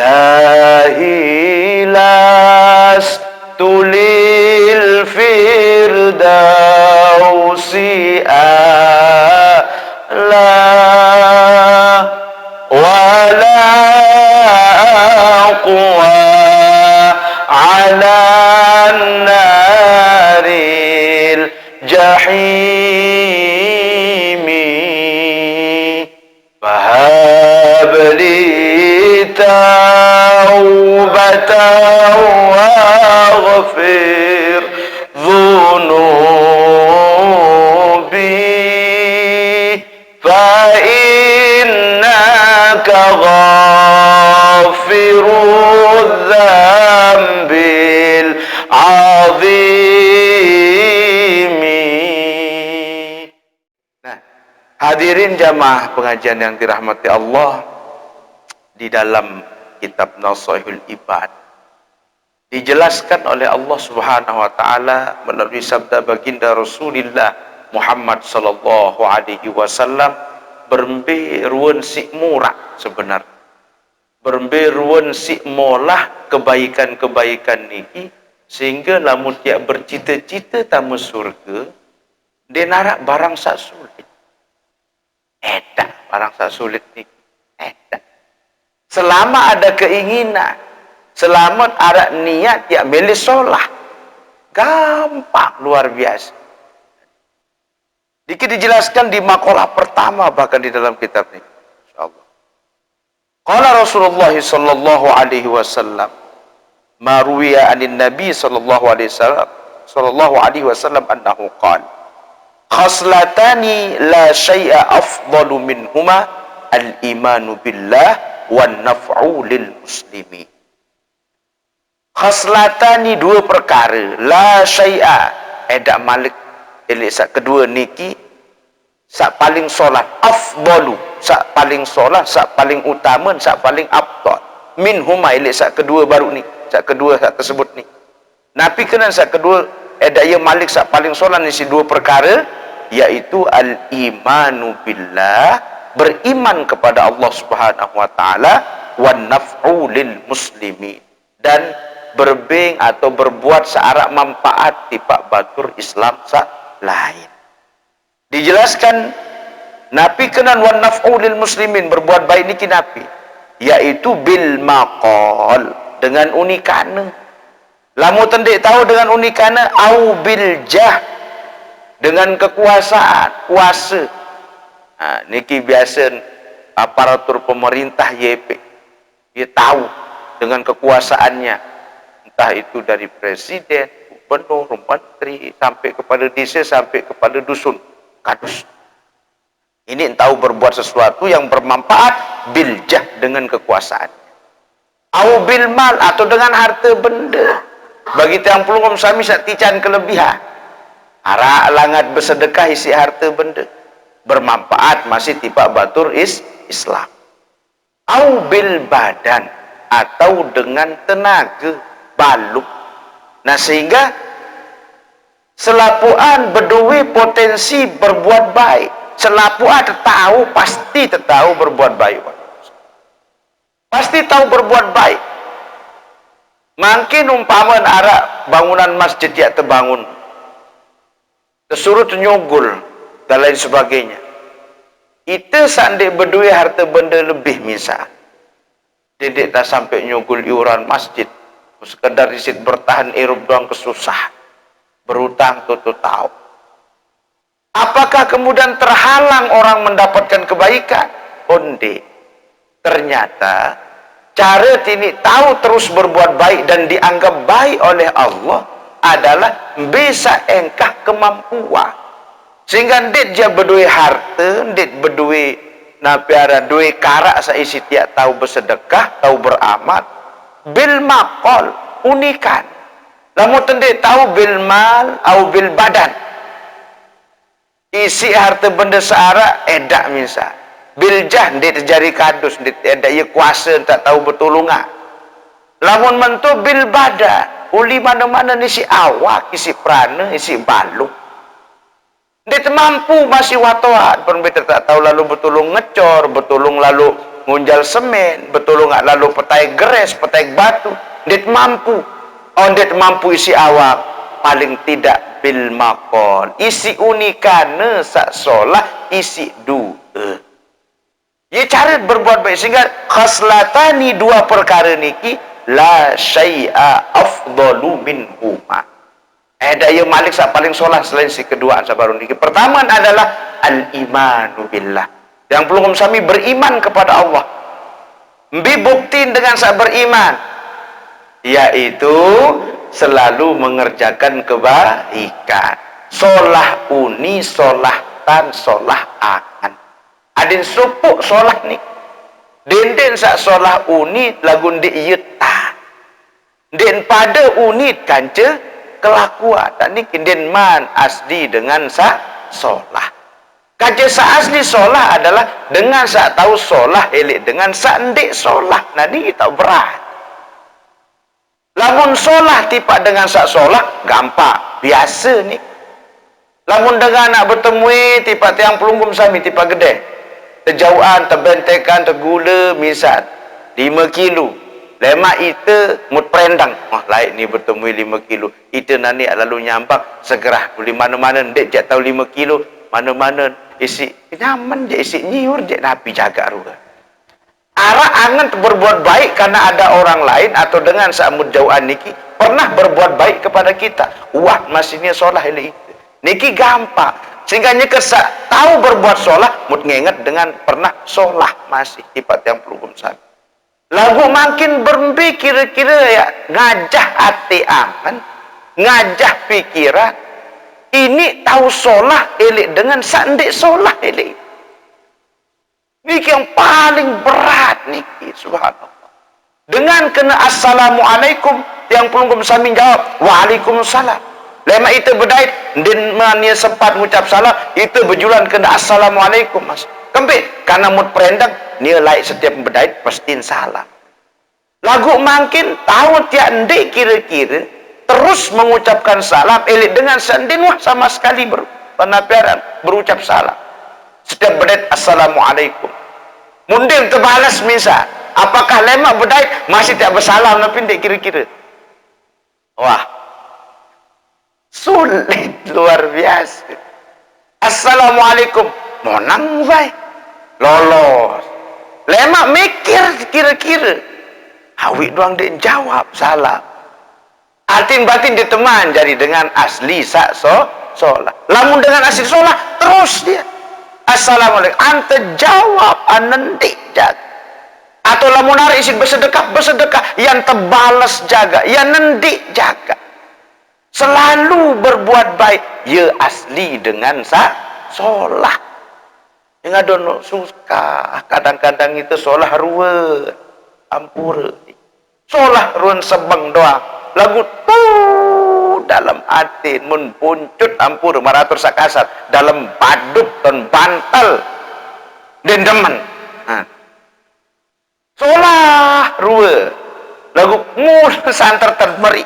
ilahi lastu lil firdausi a'la wala aqwa ala naril jahimi fahab li taubatan waghfir dhunubi fa innaka ghafirudz dzambil azimi. Nah, hadirin jamaah pengajian yang dirahmati Allah, di dalam kitab Nasaihul Ibad dijelaskan oleh Allah Subhanahu wa taala melalui sabda baginda Rasulullah Muhammad sallallahu alaihi wasallam, berembe ruwen si murah sebenarnya. Berembe ruwen si molah kebaikan-kebaikan niki sehingga lamun tiak bercita-cita tamu surga dia narak barang sak sulit. Edak barang sak sulit niki. Edak. Selama ada keinginan, selamat ada niat ya milih solah, gampang luar biasa. Dikit dijelaskan di makalah pertama bahkan di dalam kitab ini. Insyaallah. Qala Rasulullah sallallahu alaihi wasallam, ma ruwiya anin Nabi sallallahu alaihi wasallam annahu qala, khaslatani la syai'a afdalu minhuma al-imanu billah wan naf'u lil muslimi. Khaslatani dua perkara, la syai'a edak malik elek sak kedua niki sak paling solat, afdalu sak paling solat, sak paling utama, sak paling afdal minhuma elek sak kedua baru ni, sak kedua sak tersebut ni. Nabi kena sak kedua edak yang malik sak paling solat ni si dua perkara, yaitu al-imanu billah, beriman kepada Allah Subhanahu wa taala, wan naf'u lil muslimin, dan berbeng atau berbuat searak manfaat tipak batur Islam sak lain. Dijelaskan Nabi kenan wan naf'u lil muslimin, berbuat baik niki Nabi, yaitu bil maqal, dengan unikana. Lamu tendek tahu dengan unikana, au bil jah, dengan kekuasaan, kuasa. Ha, niki biasa aparatur pemerintah YP, dia tahu dengan kekuasaannya, entah itu dari presiden, gubernur, menteri, sampai kepada desa, sampai kepada dusun, kadus. Ini tahu berbuat sesuatu yang bermanfaat biljah, dengan kekuasaan. Au bil mal, atau dengan harta benda. Bagi tiang pelungom sami sak tican kelebihan. Arak langat bersedekah isi harta benda, bermanfaat masih tiba batur Islam. Au bil badan, atau dengan tenaga baluk. Nah, sehingga selapuan berdua potensi berbuat baik. Selapuan tahu, pasti tahu berbuat baik. Pasti tahu berbuat baik. Mungkin umpaman arak bangunan masjid yang terbangun, tersuruh nyogul dan lain sebagainya. Itu sandek berdua harta benda lebih misal. Tidak tak sampai nyogul iuran masjid. Sekedar disit bertahan hidup doang kesusah. Berutang tutu tahu. Apakah kemudian terhalang orang mendapatkan kebaikan? Onde. Ternyata cara tini tahu terus berbuat baik dan dianggap baik oleh Allah adalah bisa engkah kemampuan. Sehingga ndet dia berdua harta, ndet berdua napiara dua karak saisi tiak tahu bersedekah, tahu beramal. Bil maqal, unikan. Lamu ndet tahu bil mal atau bil badan. Isi harta benda searah edak misal. Biljah ndet jari kadus, ndet edak ia kuasa tak tahu bertolongan. Lamun mentu bil badan, uli mana-mana ni si awak, isi prana, isi baluk. Dia mampu masih watoat pun betul tak tahu lalu bertolong ngecor, bertolong lalu ngunjal semen, betul nggak lalu petai geres, petai batu, ndet mampu. Oh, ndet mampu isi awak, paling tidak bil maqal. Isi unikane sak solah isi dua. Ya cara berbuat baik sehingga khaslatani dua perkara niki la syai'a afdalu minhuma. Ada yang malik sak paling solah selain si kedua sabarun niki. Pertama adalah al-imanu billah. Yang perlu kami beriman kepada Allah. Mbi buktiin dengan sak beriman, yaitu selalu mengerjakan kebaikan. Solah uni, solah tan, solah angan. Adin supuk solah ni. Den sak solah uni lagun di iyeta. Den pada uni kanca kelakuan. Dan ni den man asli dengan sak solah. Kanca sak asli solah adalah dengan sak tahu solah elek dengan sak ndik solah. Nah ni kita berat. Lamun solah tipak dengan sak solah gampang, biasa ni. Lamun dengan nak bertemu tipak tiang pelunggum sami tipak gede. Terjauhan, terbentekan, tergula, misal 5 kilo. Lemak itu mut perendang. Wah, lain ni bertemu 5 kilo. Itu nanti lalu nyampak segerah. Boleh mana-mana, dek jak tahu 5 kilo. Mana-mana isi nyaman je, isi nyiur je, Nabi jaga ruga. Arah angan berbuat baik karena ada orang lain atau dengan samud jauhan niki pernah berbuat baik kepada kita. Wah, masihnya solah ini itu. Niki gampang. Sehingga nyekesa tahu berbuat solah, mut ngenget dengan pernah solah masih tipat yang perlu sami. Lagu makin bermbi kira-kira ya ngajah hati angan, ngajah pikiran. Ini tahu solah elik dengan sandik solah elik. Niki yang paling berat niki, subhanallah. Dengan kena assalamualaikum, yang perlu sami jawab waalaikumsalam. Lema itu berdait din mania sempat mengucap salam, itu berjulan kena assalamualaikum mas. Kempit karena mut perendang dia laik setiap berdait pastiin salam. Lagu makin tahu tiak ndik kira-kira terus mengucapkan salam elit dengan sendin wah sama sekali penapiaran berucap salam. Setiap berdait assalamualaikum. Munding terbalas misal, apakah lema berdait masih tak bersalam tapi ndik kira-kira. Wah, sulit luar biasa. Assalamualaikum, monang baik, lolos. Lemak mikir kira-kira, awik doang dia jawab salah. Artin batin dia teman jadi dengan asli sak solah. Lamun dengan asli solah terus dia. Assalamualaikum, ante jawab anendik jaga. Atau lamun hari isi bersedekah yang terbalas jaga, yang nendik jaga. Selalu berbuat baik, ya asli dengan solah. Yang ada suka, kadang-kadang itu solah ruwe, ampura. Solah ruwe sebeng doang. Lagu tuh dalam hati, mun puncut ampura, maratur sakasat, dalam baduk dan bantal, dan demen. Solah ruwe, lagu mul santer termeri.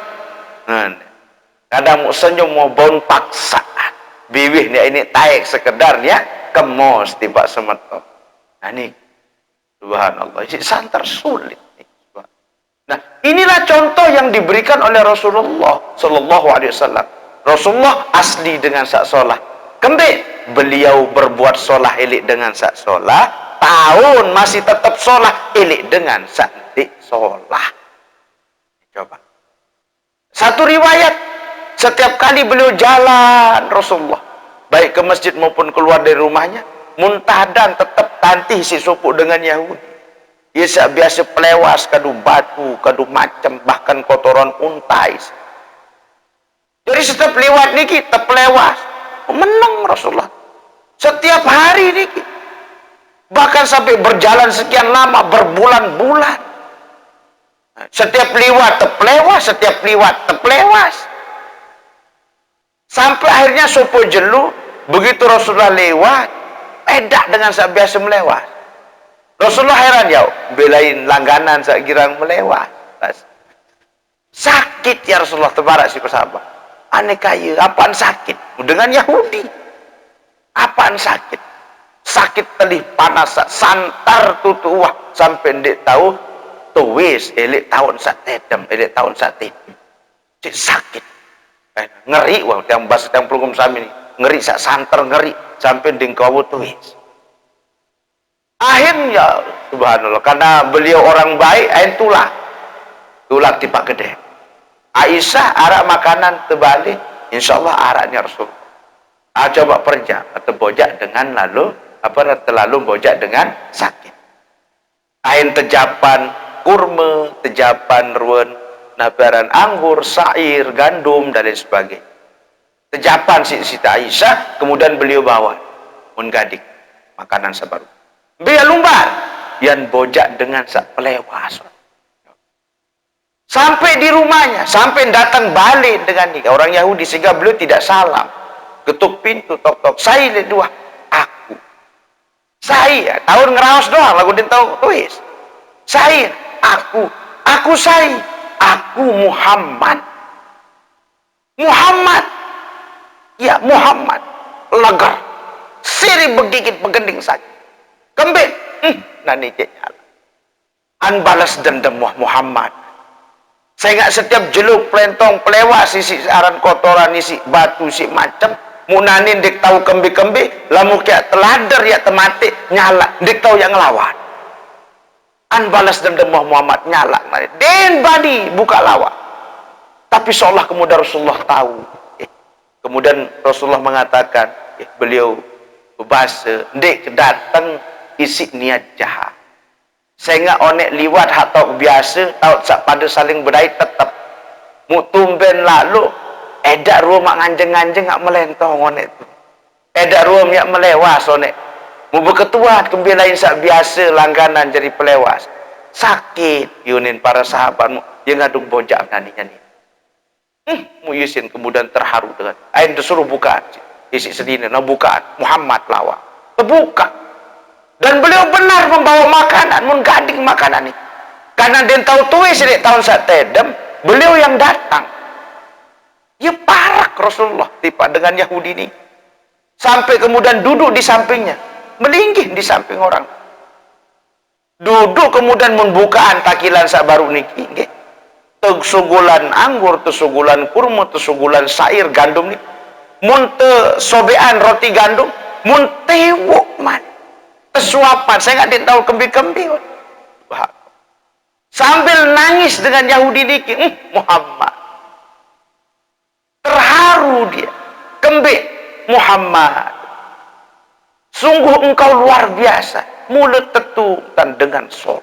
Kadang mau senyum mau bon paksaan. Bibih ni ini taik sekedarnya kemos tiba semetok. Nah ini subhanallah, ini santar sulit. Nah, inilah contoh yang diberikan oleh Rasulullah sallallahu alaihi wasallam. Rasulullah asli dengan sak solah. Kembali beliau berbuat solah elik dengan sak solah, tahun masih tetap solah elik dengan sak dik solah. Coba. Satu riwayat, setiap kali beliau jalan Rasulullah, baik ke masjid maupun keluar dari rumahnya, muntadan tetap tantih si supuk dengan Yahudi. Ia biasa pelewas kadu batu, kadu macam, bahkan kotoran untai. Jadi setiap lewat niki terpelewas, menang Rasulullah. Setiap hari niki, bahkan sampai berjalan sekian lama, berbulan-bulan. Setiap lewat terpelewas, setiap lewat terpelewas. Sampai akhirnya sopo jelu, begitu Rasulullah lewat, edak dengan biasa melewat. Rasulullah heran jauh, belain langganan saat girang melewat. Sakit ya Rasulullah, terbarak si sahabat. Aneh kaya, apaan sakit? Dengan Yahudi. Apaan sakit? sakit telih panas santar tutuwah sampai ndik tahu tuwis elek tahun sak tedem elek tahun sak tedem cik sakit ngeri wah yang bahasa yang pelungkum sami ini ngeri sak santer ngeri sampai nding kawu tuwis akhirnya subhanallah karena beliau orang baik tulah tipak gede Aisyah arak makanan terbalik insyaallah araknya Rasul coba perja atau bojak dengan lalu terlalu bojak dengan sakit ain tejapan kurma tejapan ruwen nabaran anggur sair gandum dan lain sebagainya tejapan Siti Aisyah kemudian beliau bawa menggadik makanan sabaru biar lumbar yang bojak dengan sak pelewas sampai di rumahnya sampai datang balik dengan nikah orang Yahudi sehingga beliau tidak salam ketuk pintu tok-tok saya lihat dua saya tahun ngeraos doang lagu dia tahu tulis saya aku saya aku Muhammad ya Muhammad legar siri begigit begending saja kembali nani nyala an balas dendam Muhammad saya nggak setiap jeluk pelentong pelewas isi aran kotoran isi batu isi macam munanin dik tahu kembi-kembi lamu kaya teladar ya temati nyala dik tahu yang ngelawan an balas dendam Muhammad nyala den badi buka lawan tapi seolah kemudian Rasulullah tahu kemudian Rasulullah mengatakan beliau bahasa dik datang isi niat jahat sehingga onek liwat atau biasa tahu pada saling berdaya tetap mutumben lalu edak rumah nganjeng-nganjeng ngak melentong onek tu edak rumah yak melewas onek mu berketuat kembelain sak biasa langganan jadi pelewas sakit yunin para sahabatmu yang ngaduk bojak nani mu yusin kemudian terharu dengan ain disuruh bukaan isi sedina nah bukaan Muhammad lawa terbuka dan beliau benar membawa makanan menggading makanan ini karena dia tahu tuis di tahun satedem beliau yang datang ya parak Rasulullah tiba dengan Yahudi ini sampai kemudian duduk di sampingnya melinggih di samping orang duduk kemudian membukaan takilan sak baru niki nggih tesugulan anggur tesugulan kurma tesugulan sair gandum ni mun te sobean roti gandum mun tewuk man tesuapan saya nggak tahu kembi-kembi sambil nangis dengan Yahudi niki Muhammad terharu dia kembik Muhammad sungguh engkau luar biasa mulut tetutan dengan sholat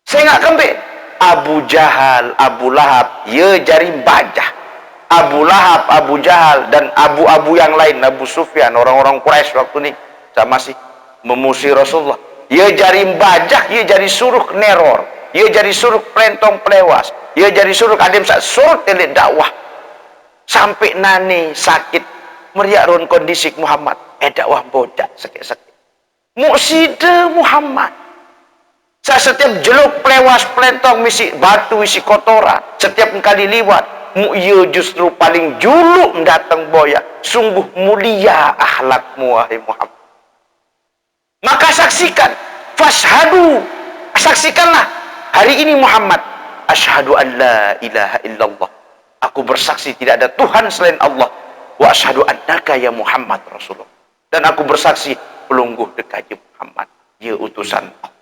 saya nggak kembik Abu Jahal Abu Lahab ya jari bajah Abu Lahab Abu Jahal dan abu-abu yang lain Abu Sufyan orang-orang Quraisy waktu ini saya masih memusuhi Rasulullah ya jari bajah ya jari suruh neror ya jari suruh pelentong pelewas ya jari suruh adim suruh telik dakwah sampai nani sakit meriakun kondisi Muhammad dakwah bodak sakit-sakit muksida Muhammad saya setiap jeluk pelewas pelentong misi batu isi kotoran setiap kali liwat mu'ya justru paling juluk mendatang boya sungguh mulia akhlakmu wahai Muhammad maka saksikan fashhadu saksikanlah hari ini Muhammad asyhadu an la ilaha illallah aku bersaksi tidak ada Tuhan selain Allah wa asyhadu annaka ya Muhammad Rasulullah dan aku bersaksi pelungguh dekat Muhammad ya utusan Allah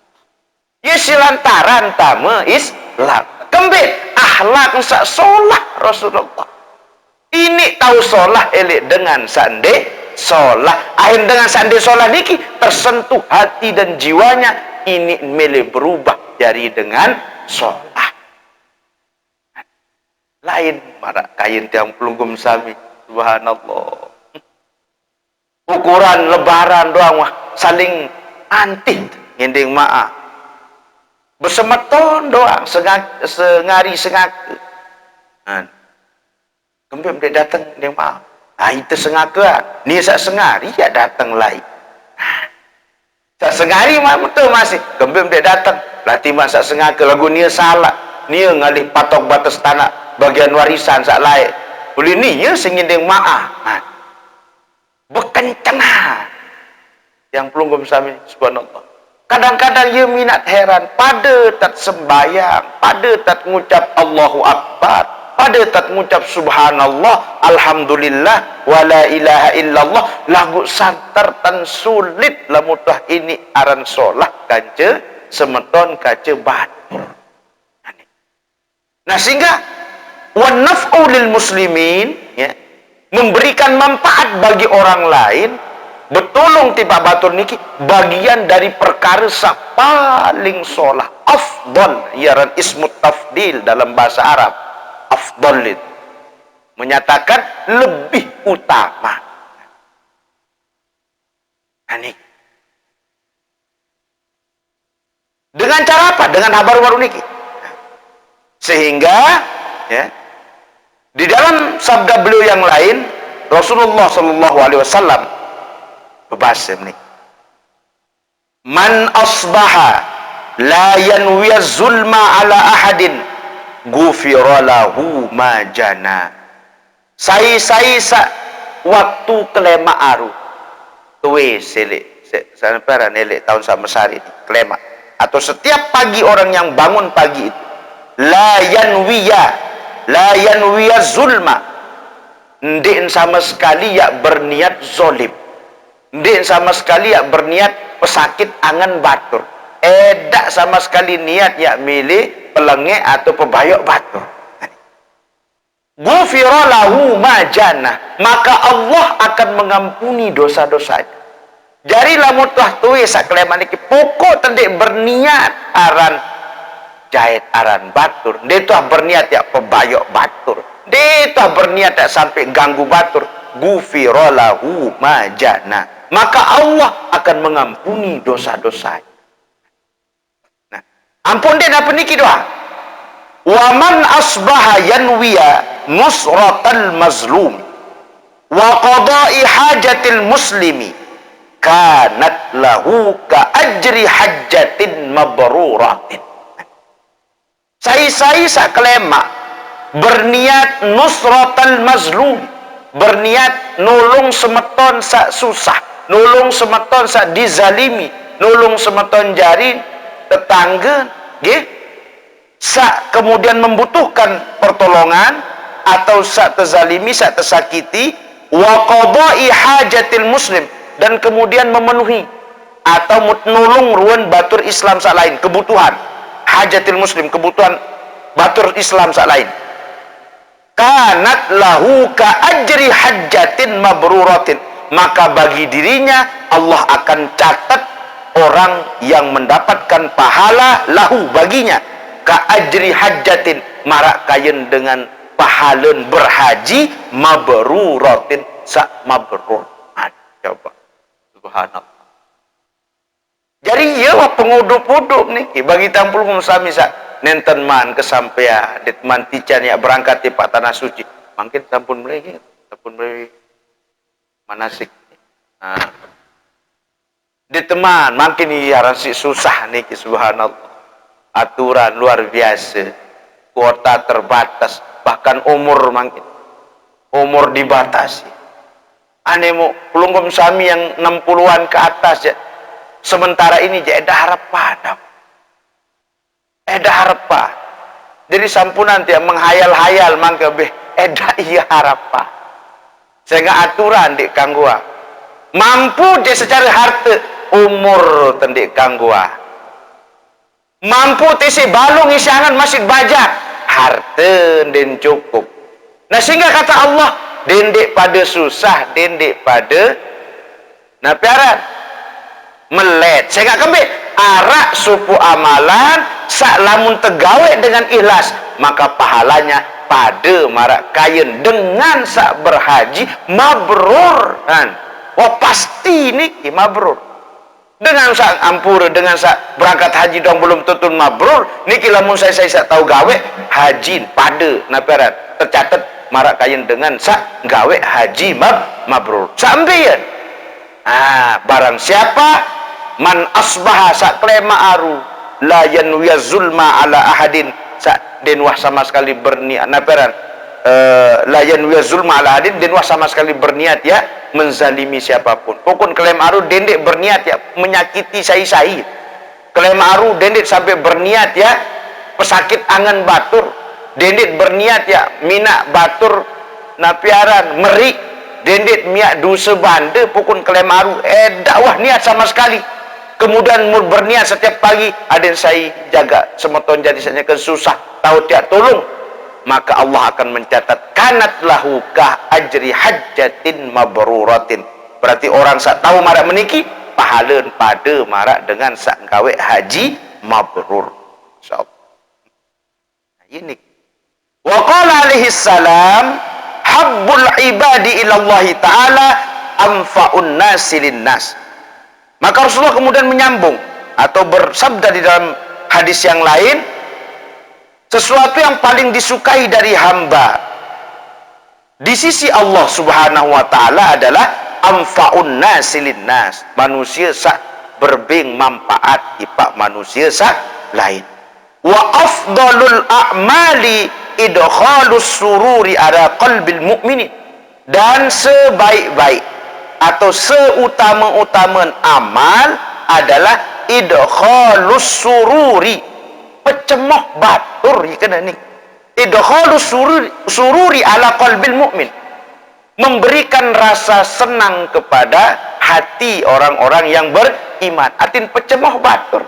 ya silantaran tama Islam kembali akhlak sak solah Rasulullah ini tahu solah elek dengan sande solah akhir dengan sande solah niki tersentuh hati dan jiwanya ini milih berubah dari dengan solah lain marak kain tiang pelunggum sami subhanallah ukuran lebaran doang wah saling antih ngending maaf bersemeton doang sengari sengaku kembali dia datang dia maaf itu sengaku ni sak sengari ya datang lain sak sengari mah betul masih kembali dia datang berarti masa sengaku lagu ni salah ni ngalih patok batas tanah bagian warisan sak lain boleh ni ya sengindeng maaf bekencengan yang pelunggum sami subhanallah. Kadang-kadang ia minat heran pada tat sembayang, pada tat ngucap Allahu Akbar, pada tat ngucap subhanallah, alhamdulillah, wala ilaha illallah, lagu santar tan sulit lamutah ini aran solah kaca semeton kaca batur. Nah sehingga wan naf'u lil muslimin, ya, memberikan manfaat bagi orang lain, betulung tiba batur niki bagian dari perkara paling solah, afdal, iaran ismut tafdil dalam bahasa Arab. Afdal itu menyatakan lebih utama. Ini dengan cara apa? Dengan habar-habar niki. Sehingga, ya, di dalam sabda beliau yang lain, Rasulullah Shallallahu Alaihi Wasallam berbahasa ini, man asbaha la yanwiya zulma ala ahadin ghufira lahu ma jana. Sai sa waktu kelema aru tuwe selik sampai nelik tahun sama sehari kelema, atau setiap pagi orang yang bangun pagi itu la yanwiya zulma, ndek sama sekali ya berniat zolim, ndek sama sekali ya berniat pesakit angan batur, edak sama sekali niat ya milih pelenge atau pebayok batur. Ghufira lahu ma jana, maka Allah akan mengampuni dosa-dosanya. Jari lamutlah tuwe sakleman iki pokok tendek berniat aran jahit aran batur, dia tuh berniat ya pebayok batur, dia tuh berniat ya sampai ganggu batur, ghufira lahu ma jana, maka Allah akan mengampuni dosa-dosa. Nah, ampun dia apa niki doa? Wa man asbaha yanwiya nusratal mazlum wa qada'i hajatil muslimi kanat lahu ka ajri hajjatin mabruratin. Sai saklema berniat nusratal mazlum, berniat nulung semeton sak susah, nulung semeton sak dizalimi, nulung semeton jari tetangga, nggih, sak kemudian membutuhkan pertolongan atau sak terzalimi, sak tersakiti, wa qada'i hajatil muslim, dan kemudian memenuhi atau nulung ruan batur Islam sak lain kebutuhan hajatil muslim, kebutuhan batur Islam sak lain, kanat lahu ka ajri hajjatin mabruratin, maka bagi dirinya Allah akan catat orang yang mendapatkan pahala lahu baginya ka ajri hajjatin, marak kayen dengan pahalun berhaji mabruratin sak mabrur. Coba subhanallah. Jadi ya pengudup-udup nih bagi tampul sami sak nenten man kesampean ditman tican ya berangkat di Pak Tanah Suci mungkin sampun mulai manasik. Nah, di teman makin ya rasi susah nih subhanallah, aturan luar biasa, kuota terbatas, bahkan umur makin umur dibatasi. Anemo pelunggum sami yang 60-an ke atas ya, sementara ini jadi harapan, harapan. Jadi sampunan dia menghayal-hayal mangke beh iya harapan. Sehingga aturan di kanggua mampu dia secara harta umur tendik kanggua, mampu tisi balung isiangan masjid baja harta den cukup. Nah sehingga kata Allah, dendek pada susah, dendek pada napiaran melet, saya nggak kembali arak supu amalan sak lamun tegawe dengan ikhlas, maka pahalanya pada marak kayen dengan sak berhaji mabrur kan. Wah pasti ini mabrur. Dengan sak ampura, dengan sak berangkat haji dong belum tentu mabrur niki lamun saya tahu gawe haji pada napiaran tercatat marak kayen dengan sak gawe haji mabrur sampeyan. Barang siapa man asbaha sak klema aru la yanwiya zulma ala ahadin, sak denwah sama sekali berniat naperan la yanwiya zulma ala ahadin, denwah sama sekali berniat ya menzalimi siapapun. Pokon klaim aru dendek berniat ya menyakiti sai-sai. Klaim aru dendek sampai berniat ya pesakit angan batur. Dendek berniat ya mina batur napiaran meri. Dendek miak dosa banda pokon klaim aru dakwah niat sama sekali. Kemudian berniat setiap pagi ada yang saya jaga semeton jadi saja kesusah tahu tiap tolong, maka Allah akan mencatat kanat lahu ka ajri hajjatin mabruratin. Berarti orang sak tahu marak meniki pahala pada marak dengan sak gawe haji mabrur, insyaallah. Ini wa qala alaihi salam habbul ibadi ila Allah taala anfa'un nasi linnas. Maka Rasulullah kemudian menyambung atau bersabda di dalam hadis yang lain, sesuatu yang paling disukai dari hamba di sisi Allah Subhanahu wa taala adalah anfa'un nasi linnas, manusia sak berbing manfaat ipak manusia sak lain. Wa afdalul a'mali idkhalus sururi ala qalbil mu'minin, dan sebaik-baik atau seutama-utamaan amal adalah idkhalus sururi, pecemoh batur kena ni. Idkhalus sururi ala qalbil mu'min, memberikan rasa senang kepada hati orang-orang yang beriman. Atin pecemoh batur.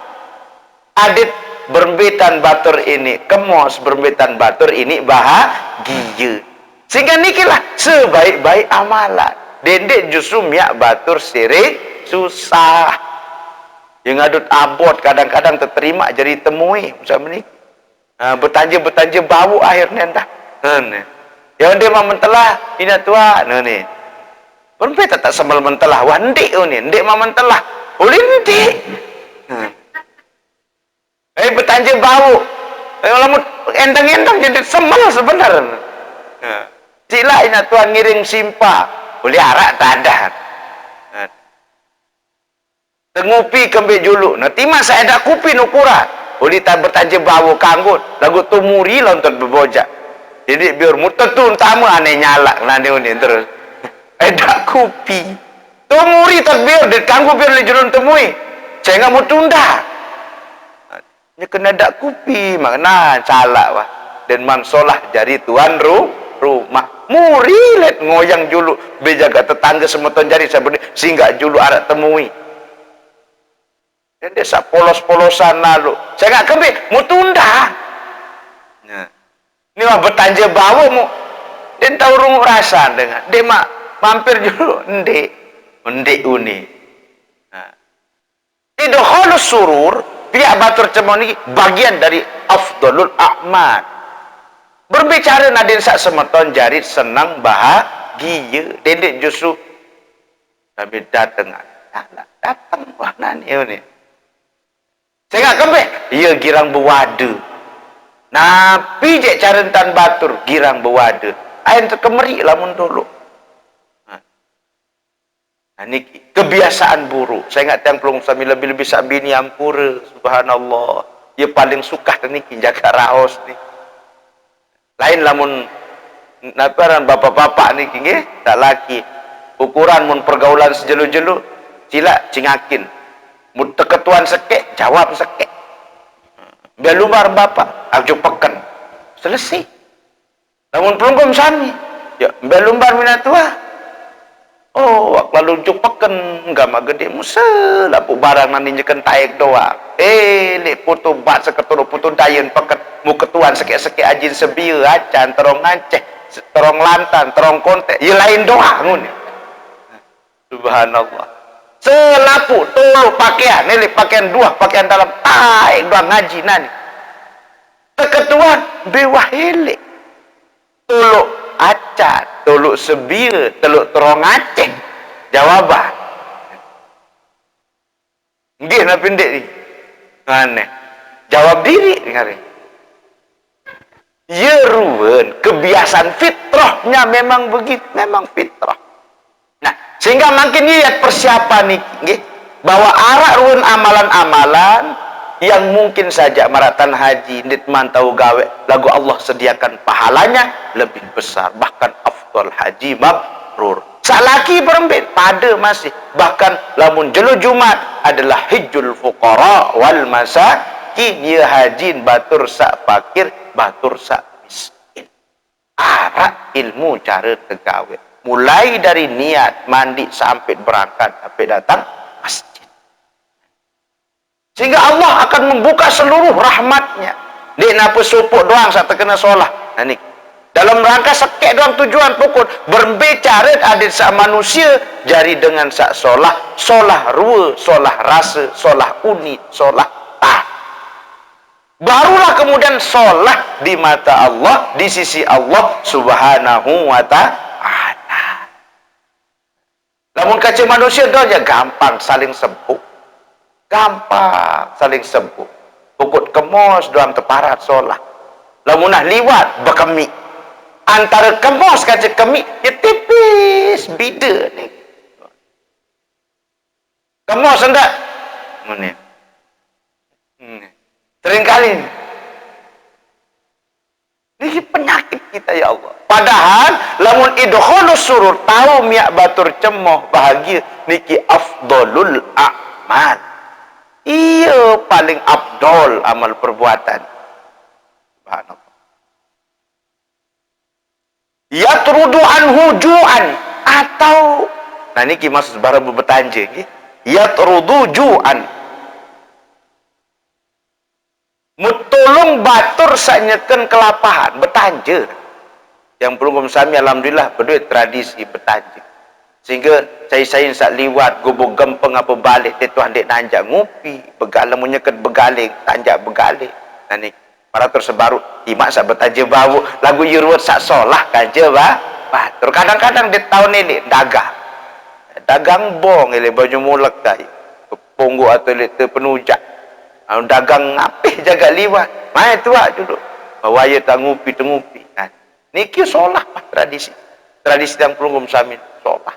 Adit berbetan batur ini kemos, berbetan batur ini bahagia. Sehingga nikilah sebaik-baik amalan. Dendek justru miak batur sirik susah. Yang adut abot kadang-kadang terterima jadi temui macam ni. Bertanja bau akhirnya entah. Yang dia mau mentelah ina tua ni. Perempuan tak sembal mentelah wah ndik ni, ndik mau mentelah. Ulin ndik. Bertanja bau. Kalau endang-endang jadi sembal sebenarnya. Sila ina tua ngiring simpah. Boleh arak tak ada. Tengupi kembali julu. Nanti masa ada kupi nukura. Boleh tak bertanja bawa kanggut. Lagu tu muri lah untuk berbojak. Jadi biar muter tu utama aneh nyalak. Nanti unik terus. Ada kupi. Tu muri tak biar. Dia kanggut biar lejurun temui. Saya nggak mau tunda. Ini kena ada kupi. Makna calak wah. Dan mansolah jari tuan rumah. Muri let ngoyang julu bejaga tetangga semeton jari sehingga julu arak temui. Dan desa polos-polosan lalu. Saya nggak kembali, mau tunda. Nah, ini mah bertanja bawa mu. Dan tahu rungu rasa dengan. Dia mak mampir julu, ndek uni. Nah, idkhalus surur, pihak batur cemoni bagian dari afdalul a'mal. Berbicara nadin sak semeton jari senang bahagia. Dendek justru tapi datang wah nani ni. Saya nggak kembali. Ia girang bewada. Napi je carentan batur girang bewada. Ain terkemeri lamun dulu. Ini kebiasaan buruk. Saya ingat yang pelung sami lebih-lebih sabini ampura. Subhanallah. Ia paling suka ni jaga raos ni. Lain lamun naparan bapak-bapak ni nggih tak laki ukuran mun pergaulan sejelu-jelu sila cingakin mun teketuan sekek jawab sekek belumar bapak ajo peken selesai. Lamun pelungkum sami ya belumbar minatua oh lalu juk peken gama gede musel lapu barang nani nyeken taek doang lek putu bat seketuru putu dayen peket mu ketuan sekek-sekek ajin sebir acan terong ngaceh terong lantan terong kontek ya lain doang ngune. Subhanallah selapu tulu pakaian ini pakaian dua pakaian dalam taek doang ngaji nani keketuan bewah elek tulu acan tulu sebir tulu terong ngaceh jawaban nggih na pendek ni aneh jawab diri ngare. Ya ruwen, kebiasaan fitrahnya memang begitu, memang fitrah. Nah, sehingga makin lihat persiapan nih, bahwa arah ruwen amalan-amalan yang mungkin saja maratan haji, nitman tahu gawe, lagu Allah sediakan pahalanya lebih besar, bahkan afdal haji mabrur. Salaki berembit pada masih. Bahkan lamun jelu Jumat adalah hijjul fuqara wal masakin. Ia hajin batur sak fakir, batur sak miskin. Arak ilmu cara tegawet. Mulai dari niat mandi sampai berangkat sampai datang masjid. Sehingga Allah akan membuka seluruh rahmatnya. Dek napa supuk doang sak terkena solah. Nah ni dalam rangka sekek doang tujuan pukul berbicara adit sak manusia jari dengan sak solah, solah rua, solah rasa, solah uni, solah tah. Barulah kemudian solah di mata Allah, di sisi Allah Subhanahu wa ta'ala. Namun kaca manusia tu aja gampang saling sempuk. Gampang saling sempuk. Pukul kemos doang teparat solah. Lamun nah liwat berkemik. Antara kemos kaca kemik ya tipis bida ni. Kemos hendak mana? Seringkali ini penyakit kita ya Allah. Padahal lamun idkhulus surur tahu miak batur cemoh bahagia niki afdalul a'mal. Iya paling afdol amal perbuatan. Subhanallah. Yatrudu anhu ju'an atau nah niki maksud bara betanje nggih. Yatrudu ju'an. Mutulung batur sanyeken kelapahan betanje. Yang belum sami alhamdulillah berduit tradisi betanje. Sehingga saya sak liwat gubuk gempeng apa balik dia tuan dek nanjak ngupi begalang menyeket begaling tanjak begaling. Nah ni para tersebaru imak sak betanje bau lagu yurut sak solah kanje batur. Kadang-kadang dia tahun ini dagang bong ele baju mulek kai punggu atau le penujak dagang ngapih jaga liwat mai tua duduk bawaya tangupi tengupi nah niki solah tradisi yang pelunggum samin solah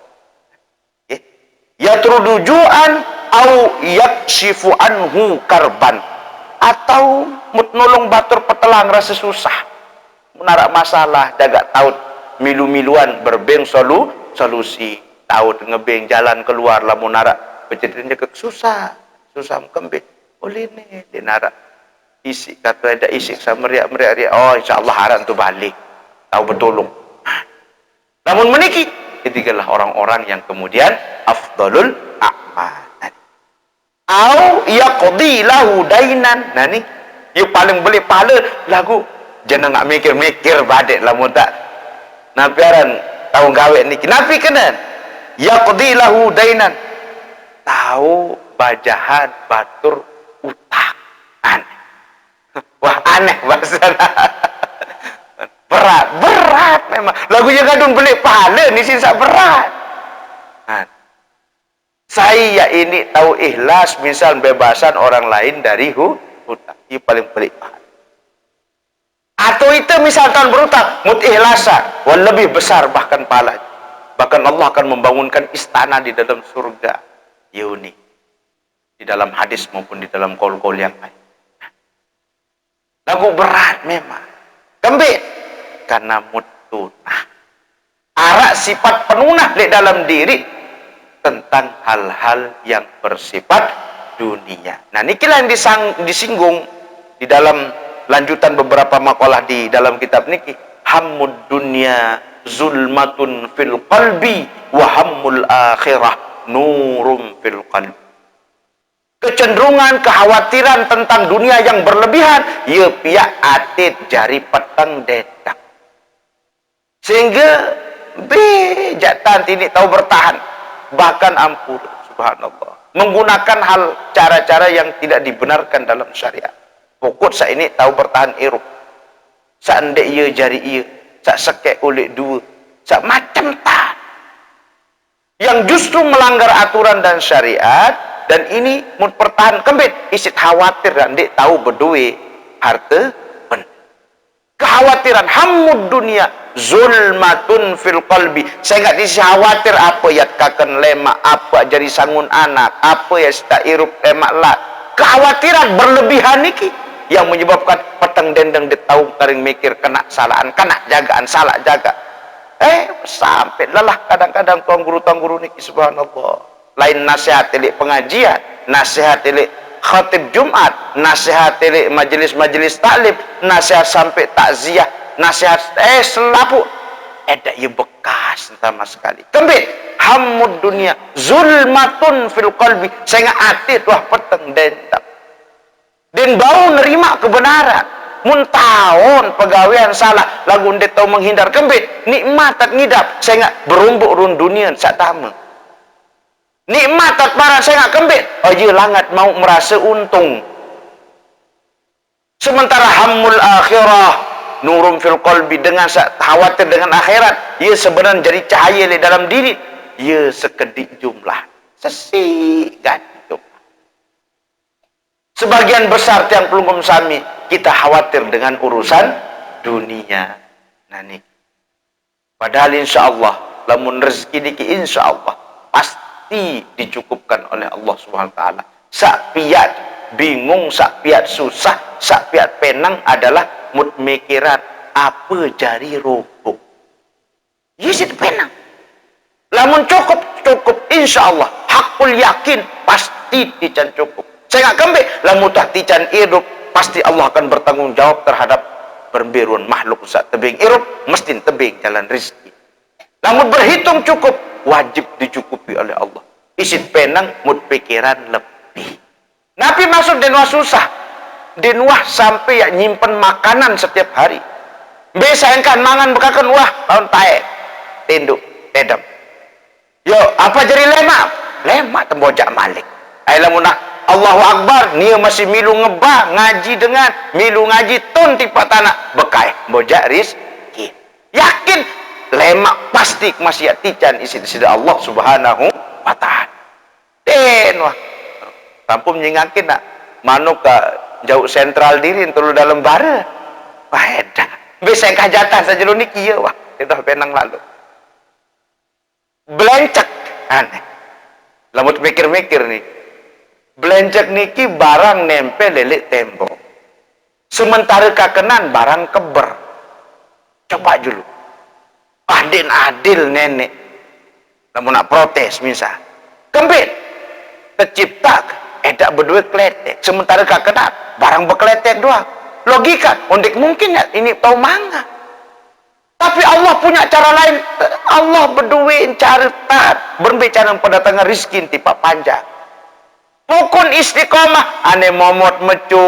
yatrudujuan au yakshifu anhu karban atau nolong batur petelang rasa susah menarak masalah jaga taut milu-miluan berbeng solusi taut ngebeng jalan keluar lah menarak pecerita ke susah kembing oleh ni dia narak isi kata ada isi sama riak oh insyaallah haran tu balik tahu betulung namun meniki ketiglah orang-orang yang kemudian afdalul a'mal au yaqdi lahu dainan nah ni you paling beli pahala lagu jangan nak mikir-mikir badek lamun tak napiaran tahu gawe niki napi kena yaqdi lahu dainan tahu bajahan batur utang aneh wah aneh bahasa berat memang lagunya kadung beli pahala ni sisa berat saya ini tahu ikhlas misal bebasan orang lain dari hutang ini paling pelik pahala atau itu misal tahun berutang mut ikhlasa wal lebih besar bahkan pahala bahkan Allah akan membangunkan istana di dalam surga yuni di dalam hadis maupun di dalam kol-kol yang lain lagu berat memang kembit karena mutunah arak sifat penunah di dalam diri tentang hal-hal yang bersifat dunia. Nah nikilah yang disinggung di dalam lanjutan beberapa makalah di dalam kitab niki hammud dunya zulmatun fil qalbi wa hammul akhirah nurum fil qalbi. Kecenderungan, kekhawatiran tentang dunia yang berlebihan ya pihak atit jari petang dedak sehingga bejatan ini tahu bertahan bahkan ampun subhanallah menggunakan hal cara-cara yang tidak dibenarkan dalam syariat pokok saya ini tahu bertahan iruk seandai ia jari ia sak sekek oleh dua sak macam tak yang justru melanggar aturan dan syariat dan ini mau pertahan kembit isit khawatir dan dek tahu berdua harta ben kekhawatiran hammud dunia zulmatun fil qalbi saya enggak disi khawatir apa ya kaken lemak apa jadi sangun anak apa ya sta irup lemak lah kekhawatiran berlebihan niki yang menyebabkan peteng dendeng dia tahu karing mikir kena salahan kena jagaan salah jaga sampai lelah kadang-kadang tuan guru niki subhanallah. Lain nasihat tilik pengajian, nasihat tilik khatib Jumat, nasihat tilik majelis-majelis taklim, nasihat sampai takziah, nasihat selapu ada ye bekas sama sekali. Kembit hammud dunia zulmatun fil qalbi, sehingga hati tuah peteng dentak. Dan bau nerima kebenaran. Mun tahun pegawaian salah lagu ndet tahu menghindar kembit nikmat tak ngidap sehingga berumbuk run dunia sak tama. Nikmat tak parah sehingga kembit oh je langat mau merasa untung. Sementara hammul akhirah nurum fil qalbi, dengan khawatir dengan akhirat, ia sebenarnya jadi cahaya di dalam diri, ia sekedik jumlah sesikat jumlah. Sebagian besar tiang pelungkum sami kita khawatir dengan urusan dunia. Nah ni, padahal insya Allah, lamun rezeki niki insya Allah pasti dicukupkan oleh Allah Subhanahu Wa Taala. Sak piat bingung, sak piat susah, sak piat penang adalah mut mikiran apa jari roboh. Yisit penang. Lamun cukup insya Allah. Hakul yakin pasti dican cukup. Saya nggak kembali lamun tak dican hidup pasti Allah akan bertanggung jawab terhadap berbiruan makhluk saat tebing hidup mesti tebing jalan rezeki. Lamun berhitung cukup wajib dicukupi oleh Allah. Isit penang mut pikiran lebih. Nabi masuk denwah susah. Denwah sampai ya nyimpen makanan setiap hari. Biasa kan mangan bekakan wah tahun tae tinduk tedam. Yo apa jadi lemak tembojak malik. Ailamunah Allahu Akbar, nia masih milu ngebah ngaji dengan milu ngaji ton tipa tanah bekai bojak rizki. Yakin lemak pasti masih tican isi Allah Subhanahu Wa Taala. Den wah kampung nyingakin nak manuk ka jauh sentral diri tulu dalam bara. Faedah. Bisa kajatan saja lu niki ya wah. Itu penang lalu. Belencek aneh. Lamut mikir-mikir nih. Belencek niki barang nempel lelik tembok. Sementara kakenan barang keber. Coba dulu. Adil nenek. Namun nak protes misal. Kembit. Kecipta edak berdua kletek. Sementara kakenan barang bekletek doang. Logika. Undik mungkin ya ini tahu mangga. Tapi Allah punya cara lain. Allah berdua cara tat. Berbicara pendatangan rizki tipa panjang. Pukun istiqomah ane momot mecu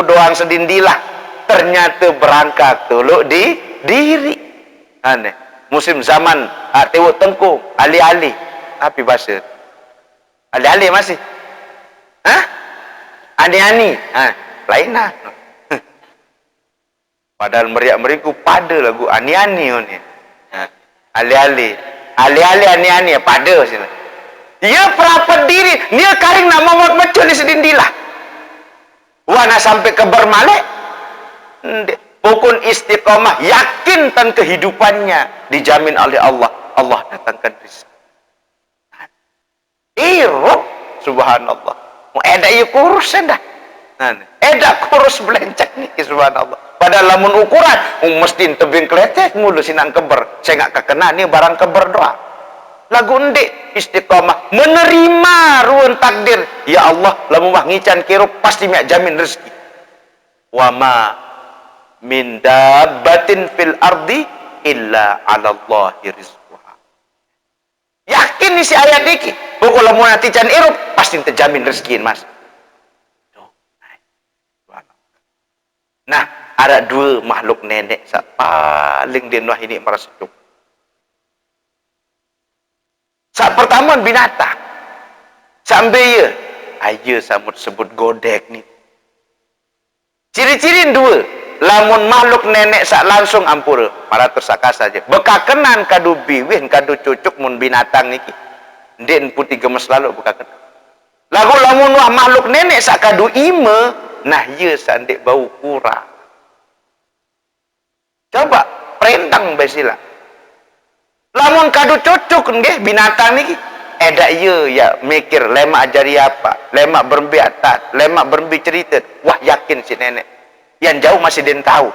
doang sedindilah ternyata berangkat dulu di diri ane musim zaman tewuk tengku ali-ali tapi bahasa ali-ali masih ani-ani lain lah padahal meriak-meriku pada lagu ani-ani ni ali-ali ani-ani pada sini. Dia perapat diri, dia karing nak momot macam ni sedindilah. Wana sampai ke bermalik, pukul istiqomah, yakin tan kehidupannya dijamin oleh Allah. Allah datangkan rezeki. Irup, subhanallah. Mau edak ia kurus dah. Edak kurus belencek ni, subhanallah. Padahal lamun ukuran, mesti tebing kletek mulu sinang keber. Saya nggak kekena ni barang keber doang. Lagu ndik istiqamah menerima ruang takdir ya Allah lamun wah ngican kirup pasti miak jamin rezeki wa ma min dabbatin fil ardi illa 'ala Allahi rizquha. Yakin ni si ayat niki pokok lamun ati can irup pasti terjamin rezeki mas. Nah ada dua makhluk nenek paling denwah ini merasa cukup. Saat pertama binatang. Sampai ya. Ayo samut sebut godek ni. Ciri-ciri dua. Lamun makhluk nenek sak langsung ampura. Maratus saka saja. Bekakenan kadu biwin kadu cucuk mun binatang niki. Den putih gemes lalu bekakenan. Lagu lamun wah makhluk nenek sak kadu ima. Nah ya sandik bau kurang. Coba perintang besilah. Lamun kadu cocok nggih binatang niki edak ya mikir lemak ajari apa lemak berembi atat lemak berembi cerita wah yakin si nenek yang jauh masih den tahu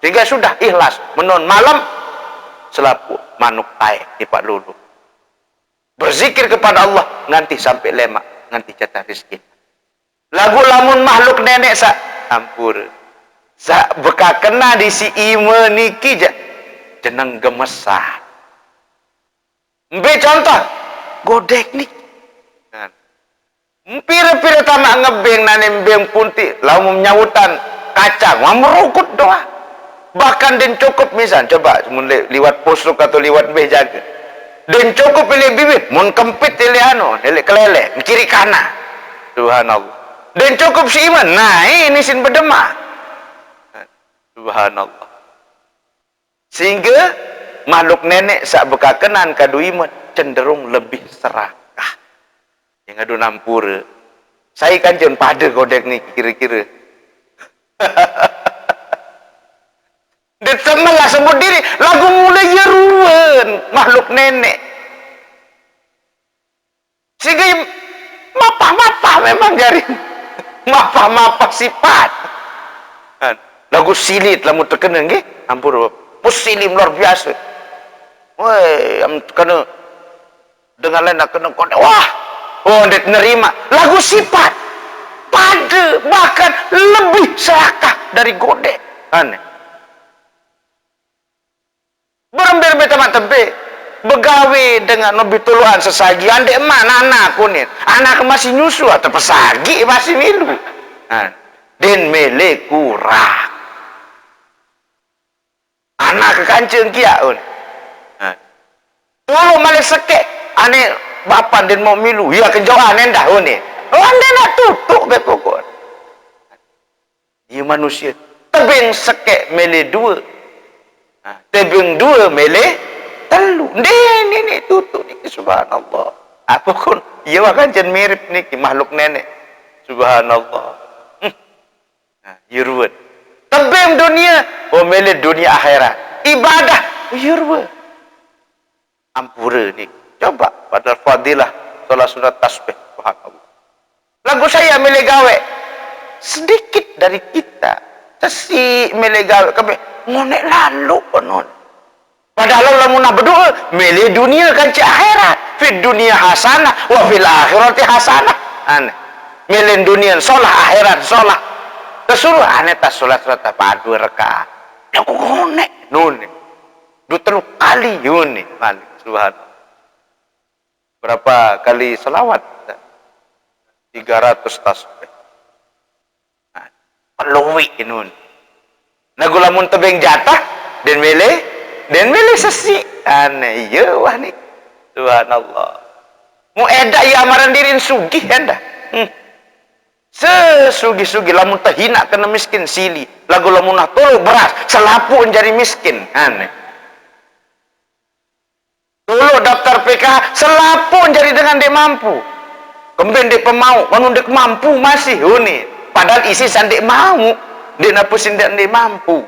sehingga sudah ikhlas menon malam selapu manuk air di Pak Lulu. Berzikir kepada Allah nganti sampai lemak, nganti jatah rezeki. Lagu lamun makhluk nenek sak ampur. Sak beka kena di si ime niki jeneng gemesah. Mbe contoh godek nih. Pira-pira tamak ngebeng nane mbeng punti lamun nyautan kacang wah merukut doa. Bahkan den cukup misal coba liwat posuk atau liwat mbeh jaga. Den cukup pilih bibit mun kempit pilih anu, pilih kelele kiri kanan. Subhanallah. Den cukup si iman. Nah, ini sin berdemah. Subhanallah. Sehingga makhluk nenek sak bekakenan kadu iman cenderung lebih serakah. Yang adu nampura. Saya kan jen pada godek ni kira-kira. Dia temelah sebut diri lagu mulai yeruan makhluk nenek. Sehingga mapah-mapah memang jari. Mapah-mapah sifat. Lagu silit lamun terkena nggih. Ampun pusilim luar biasa. Woi, am kena dengan lain nak kena kode. Wah, oh dia nerima lagu sifat pada bahkan lebih serakah dari godek. Aneh. Berember teman tempe begawe dengan lebih tuluan sesagi andek mana anakku nih anak masih nyusu atau pesagi masih milu den mele kurang anak kekancing kia tulu male seke ane bapak den mau milu ya kejauhan endah nih oh ane nak tutuk bepokon iya manusia tebing seke mele dua tebing dua mele telu ini tutup niki subhanallah apa pun iya kan jen mirip niki makhluk nenek subhanallah yurwet tebing dunia oh mele dunia akhirat ibadah yurwet ampura nih coba pada fadilah salat sunat tasbih subhanallah lagu saya mele gawe sedikit dari kita sesi mele gawe kebe ngonek lalu penon padahal lamun berdoa milih dunia kan ci akhirat fid dunia hasanah wa fil akhirati hasanah aneh milih dunia sholah akhirat sholah kesuruh aneh tas sholat padu rakaat aku ngonek nun du telu kali yuni malik subhanallah berapa kali selawat 300 tasbih peluwi nun nagu lamun tebing jatah dan milih sesi aneh iya wah nih subhanallah mu edak ya amaran dirin sugih anda sesugi-sugi lamun terhina kena miskin sili lagu lamun nah tulu beras selapu jari miskin aneh tulu daftar PKH selapu jari dengan dia mampu kemudian dia pemau kalau dia mampu masih uni padahal isi sandik mau dia napusin dia mampu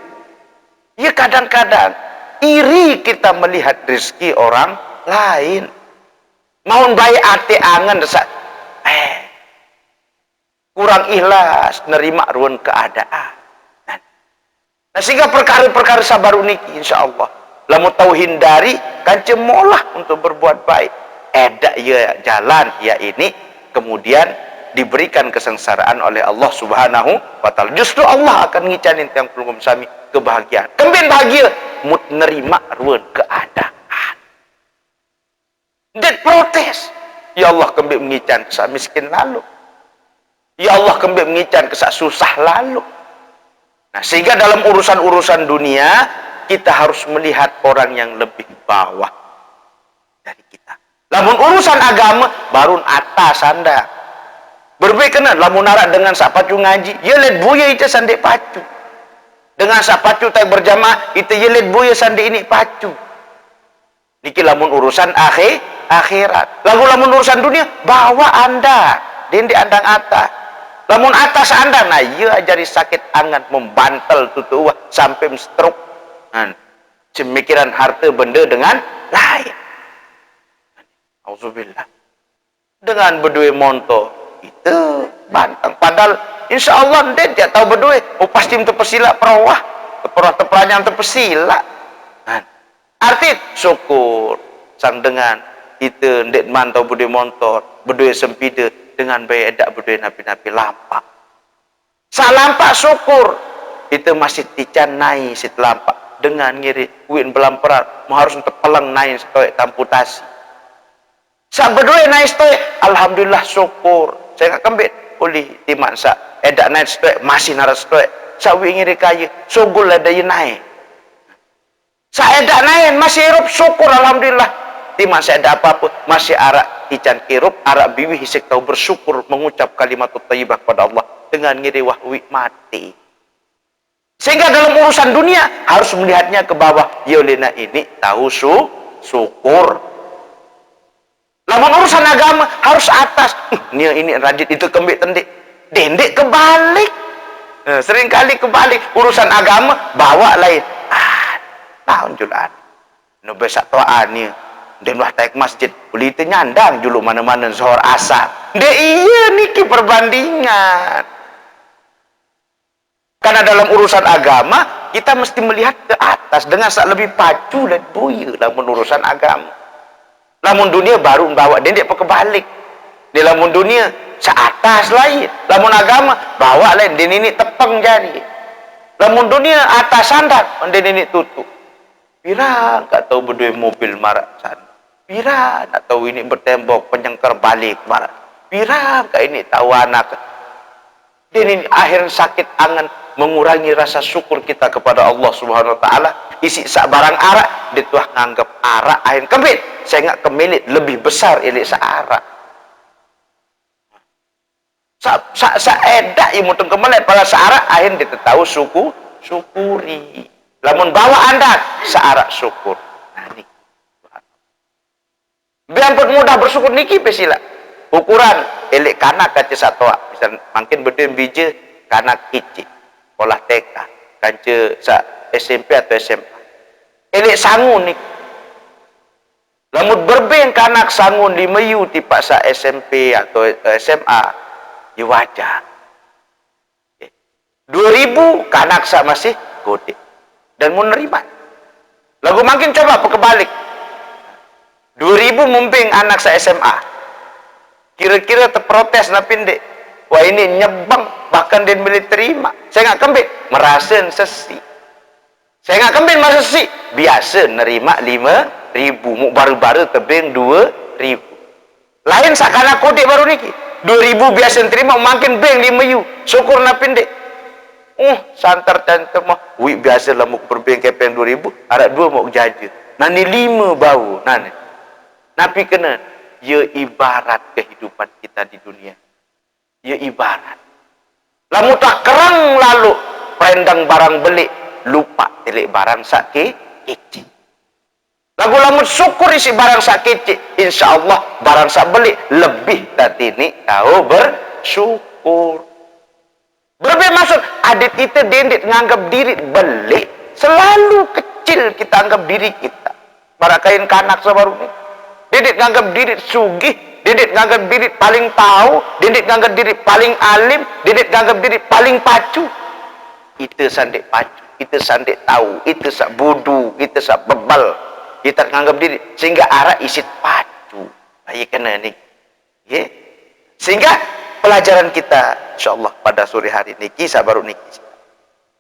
ya kadang-kadang iri kita melihat rezeki orang lain mau baik hati angan kurang ikhlas nerima ruang keadaan nah sehingga perkara-perkara sabar uniki insyaallah lamu tahu hindari kan cemolah untuk berbuat baik edak ya jalan ya ini kemudian diberikan kesengsaraan oleh Allah subhanahu wa ta'ala justru Allah akan ngicanin yang belum sami kebahagiaan kembali bahagia mut nerima ruang keadaan dan protes ya Allah kembali mengican kesak miskin lalu ya Allah kembali mengican kesak susah lalu nah sehingga dalam urusan-urusan dunia kita harus melihat orang yang lebih bawah dari kita namun urusan agama baru atas anda berbeda lamun narak dengan sak pacu ngaji ya let buya itu sandek pacu dengan sak pacu tak berjamaah itu ya let buya sandek ini pacu niki lamun urusan akhirat lamun urusan dunia bawa anda dindi andang atas lamun atas anda nah iya ajari sakit angan membantal tutuwa sampai stroke cemikiran harta benda dengan lain auzubillah dengan berdua monto itu bantang padahal insya Allah dia tahu berdua oh pasti untuk pesila perawah teperanya untuk pesila Arti syukur sang dengan kita ndek mantau budi motor, berdua sempida dengan baik edak berdua nabi-nabi lampak. Sak lampak syukur kita masih tican naik sit lampak dengan ngiri win belamperan mau harus untuk pelang naik stoik amputasi. Sak berdua naik stoik alhamdulillah syukur. Saya enggak kembit boleh timak sak edak naik stoik masih naras stoik. Sak wi ngiri kaya sugul ada yang naik. Sak edak naik masih hirup syukur alhamdulillah. Timak saya ada apa-apa masih arak tican kirup arak biwi hisik tahu bersyukur mengucap kalimat thayyibah kepada Allah dengan ngiri wahwi mati. Sehingga dalam urusan dunia harus melihatnya ke bawah. Yolena ini tahu syukur. Lamun urusan agama harus atas. Ini rajin itu kembik tendik. Dendek kebalik. Seringkali kebalik urusan agama bawa lain. Tahun julaan. No besak to'annya. Dan wah taik masjid boleh itu nyandang dulu mana-mana zuhur asar. Iya niki perbandingan. Karena dalam urusan agama kita mesti melihat ke atas dengan sak lebih pacu dan boya dalam urusan agama. Lamun dunia baru bawa dendek kebalik. Di lamun dunia sak atas lain. Lamun agama bawa lain den ini tepeng jari. Lamun dunia atas sandar den ini tutup. Pira enggak tahu berdua mobil marak sana. Pira tak tahu ini bertembok penyengker balik marah. Pira enggak ini tahu anak. Dan ini akhir sakit angan mengurangi rasa syukur kita kepada Allah Subhanahu wa taala. Isi sak barang arak dituah nganggap arak akhir kebit. Saya enggak kemilit lebih besar ilik sak arak. Sa edak yang mutong kemelek pada sak arak akhir dia tahu syukuri. Lamun bawa anda sak arak syukur. Nah, ini biar mudah bersyukur niki pesila. Ukuran elek kanak kaca satoa. Misal makin berdua bija kanak kicik. Sekolah TK. Kaca sa SMP atau SMA. Elek sangun ni. Lamut berbeng kanak sangun di Melayu tipak sa SMP atau SMA. Ya wajar. 2000 kanak sa masih gede. Dan menerima. Lagu makin coba kebalik. 2000 mumping anak saya SMA. Kira-kira terprotes na pindek. Wah ini nyebang. Bahkan dia boleh terima. Saya nggak kembali. Merasa sesi. Saya nggak kembali merasa sesi. Biasa nerima 5.000. Mu baru-baru tebing 2.000. Lain sakana kodek baru niki. 2.000 biasa terima. Makin beng 5.000. Syukur na pindek. Santar cantum mah. Wih biasa lah mu berbeng kepeng 2.000. Ada 2 mau jaja. Nani 5 bau. Nani. Tapi kena, ia ibarat kehidupan kita di dunia. Ia ibarat. Lamu tak kerang lalu, perendang barang beli, lupa telik barang sakit, kecil. Lagu lamu syukur isi barang sakit, insya Allah barang sak beli, lebih tadi ini kau bersyukur. Berbeda maksud, adik kita dendit nganggap diri beli, selalu kecil kita anggap diri kita. Barakain kanak sebaru ini. Didit nganggap diri sugih, didit nganggap diri paling tahu, didit nganggap diri paling alim, didit nganggap diri paling pacu. Itu sandik pacu, itu sandik tahu, itu sak bodoh, itu sak bebal. Kita nganggap diri sehingga arah isit pacu. Baik kena ni. Ya. Sehingga pelajaran kita insyaallah pada sore hari ini kisah baru niki.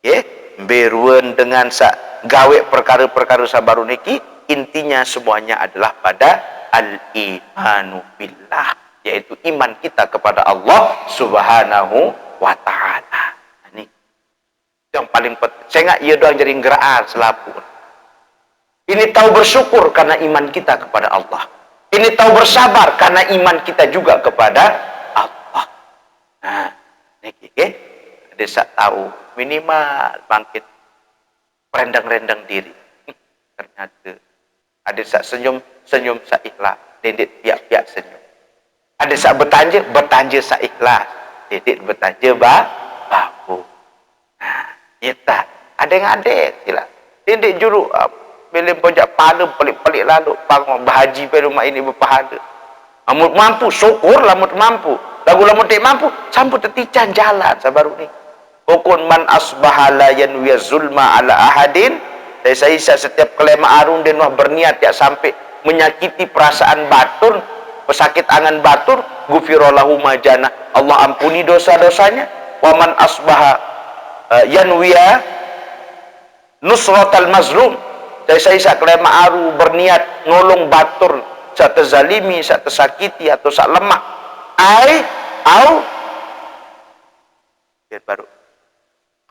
Ya, beruan dengan sak gawe perkara-perkara sabaru niki intinya semuanya adalah pada al-imanu billah, yaitu iman kita kepada Allah Subhanahu wa taala. Ini yang paling penting. Saya enggak ia doang jadi geraan selapun. Ini tahu bersyukur karena iman kita kepada Allah. Ini tahu bersabar karena iman kita juga kepada Allah. Nah, niki ke desa tahu minimal bangkit rendang-rendang diri. Ternyata ada sak senyum sak ikhlas, dendit piak-piak senyum. Ada sak bertanja sak ikhlas, dendit bertanja babu. Nah, kita ada yang ada sila. Dendit juru bila pojak pahala pelik-pelik lalu pang bahaji pada rumah ini berpahala. Amut mampu syukur, lamut mampu. Lagu lamut tak mampu, sampu tetican jalan sabaru ni. Ukun man asbaha la yanwi zulma ala ahadin Saya isa setiap kelema arun dan wah berniat ya sampai menyakiti perasaan batur, pesakit angan batur, gufirallahu majana, Allah ampuni dosa-dosanya. Waman asbaha yanwiya nusratal mazlum. Saya isa kelema aru berniat nolong batur sa terzalimi, sa tersakiti atau sa lemah. Baru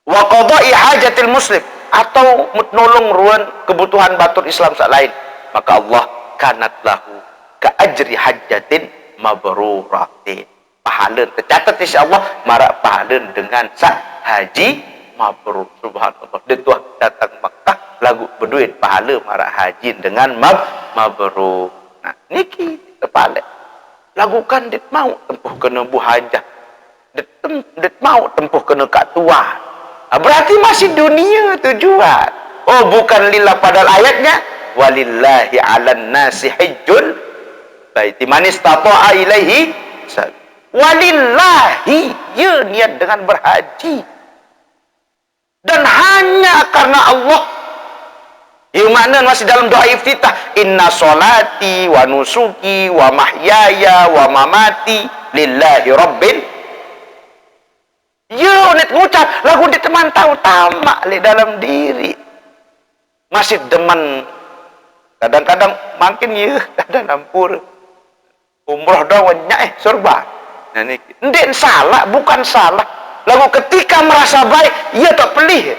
wa qada'i hajatil muslim, atau menolong ruan kebutuhan batur Islam sak lain, maka Allah kanat lahu ka ajri hajjatin mabruratin, pahala tercatat insyaallah marak pahala dengan sak haji mabrur. Subhanallah, dia tuah datang Makkah lagu berduit pahala marak haji dengan mabrur. Nah niki kepala lagukan dit mau tempuh kena bu hajah, dit mau tempuh kena kat tua. Berarti masih dunia tujuan. Oh, bukan lillah, padahal ayatnya walillahi 'alan nasi hajjul baiti man istata'a ilaihi sabila. Walillahi, ya niat dengan berhaji. Dan hanya karena Allah. Yang mana masih dalam doa iftitah, inna sholati wa nusuki wa mahyaya wa mamati lillahi rabbil. Ya, net ngucap lagu di teman tahu tamak li dalam diri. Masih demen kadang-kadang makin ya ada nampur umroh dong surba. Nah ini ndek salah, bukan salah. Lagu ketika merasa baik, ia tak pelih.